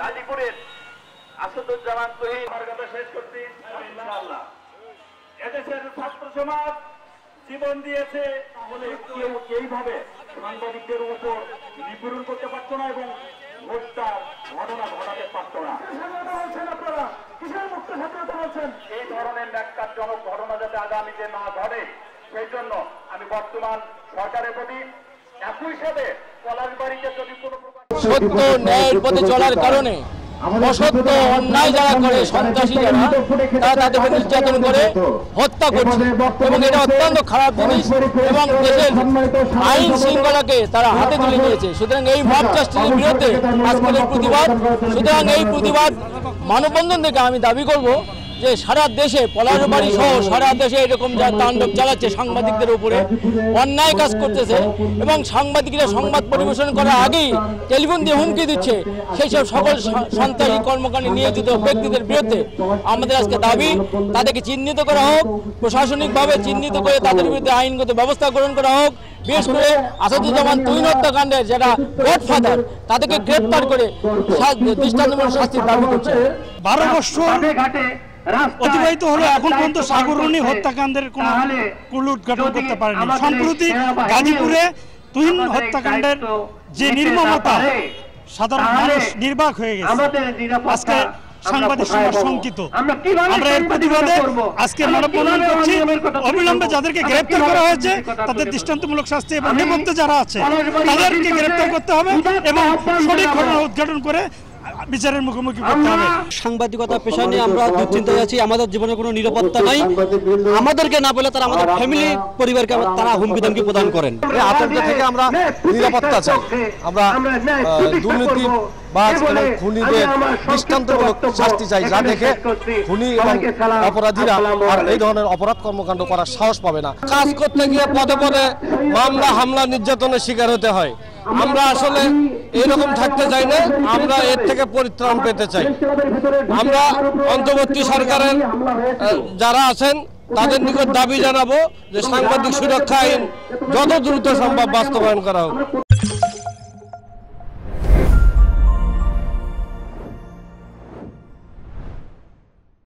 গাজীপুরের আসাদুজ্জামান তুহিন কথা শেষ করছি ইনশাআল্লাহ। এদেশের ছাত্র সমাজ জীবন দিয়েছে বলে কেউ এইভাবে সাংবাদিকদের উপর নিপীড়ন করতে পারতো না এবং হত্যা ঘটনা ঘটাতে পারতো না। আপনারা কিসের মুক্ত স্বাধীনতা বলছেন? এই ধরনের ন্যাক্কারজনক ঘটনা যাতে আগামীতে না ঘটে সেই জন্য আমি বর্তমান সরকারের প্রতি একই সাথে পলাশবাড়িতে যদি কোনো সত্য ন্যায়ের পথে চলার কারণে অসত্য অন্যায় যারা করে, সন্ত্রাসী যারা, তারা তাদেরকে নির্যাতন করে হত্যা করছে এবং এটা অত্যন্ত খারাপ জিনিস এবং দেশের আইন শৃঙ্খলাকে তারা হাতে তুলে নিয়েছে। সুতরাং এই মব জাস্টিসের বিরুদ্ধে আজকের এই প্রতিবাদ। সুতরাং এই প্রতিবাদ মানববন্ধন থেকে আমি দাবি করব যে সারা দেশে পলাশবাড়ি সহ সারা দেশে এরকম যা তাণ্ডব চালাচ্ছে সাংবাদিকদের উপরে, অন্যায় কাজ করতেছে এবং সাংবাদিকরা সংবাদ পরিবেশন করার আগেই টেলিফোন দিয়ে হুমকি দিচ্ছে, সেই সব সকল সন্ত্রাসী কর্মকাণ্ডে নিয়োজিত ব্যক্তিদের বিরুদ্ধে আমাদের আজকে দাবি তাদেরকে চিহ্নিত করা হোক, প্রশাসনিকভাবে চিহ্নিত করে তাদের বিরুদ্ধে আইনগত ব্যবস্থা গ্রহণ করা হোক। বিশেষ করে আসাদুজ্জামান তুহিন হত্যাকাণ্ডের যারা গডফাদার তাদেরকে গ্রেপ্তার করে দৃষ্টান্তমূলক শাস্তির দাবি করছে। 12 বছর অতিবাহিত হলো, এখন পর্যন্ত সাগররণী হত্যাকাণ্ডের কোনো কুল উদ্ঘাটন করতে পারেনি। সম্প্রতি গাজীপুরে তুহিন হত্যাকাণ্ডের যে নির্মমতা, সাধারণ মানুষ নির্বাক হয়ে গেছে। আজকে সাংবাদিক সমাজ শঙ্কিত। আমরা এর প্রতিবাদে আজকে মানববন্ধন করছি। অবিলম্বে যাদেরকে গ্রেপ্তার করা হয়েছে তাদের দৃষ্টান্তমূলক শাস্তি এবং নেপথ্যে যারা আছে তাদেরকে গ্রেপ্তার করতে হবে এবং সঠিক ঘটনা উদ্ঘাটন করে বিচারের মুখোমুখি করতে হবে। সাংবাদিকতা পেশা নিয়ে আমরা দুশ্চিন্তায় আছি। আমাদের জীবনে কোনো নিরাপত্তা নাই। আমাদেরকে না বলে তারা আমাদের ফ্যামিলি পরিবারকে তারা হুমকি ধমকি প্রদান করেন। এই আতঙ্ক থেকে আমরা নিরাপত্তা চাই। আমরা দুর্নীতি বা খুনিদের দৃষ্টান্তমূলক শাস্তি চাই, যা দেখে খুনি এবং অপরাধীরা আর এই ধরনের অপরাধ কর্মকাণ্ড করার সাহস পাবে না। কাজ করতে গিয়ে পদে পদে মামলা হামলা নির্যাতনের শিকার হতে হয়। আমরা আসলে এরকম থাকতে চাই না। আমরা এর থেকে পরিত্রাণ পেতে চাই। আমরা অন্তর্বর্তী সরকারের যারা আছেন তাদের নিকট দাবি জানাবো যে সাংবাদিক সুরক্ষা আইন যত দ্রুত সম্ভব বাস্তবায়ন করা হোক।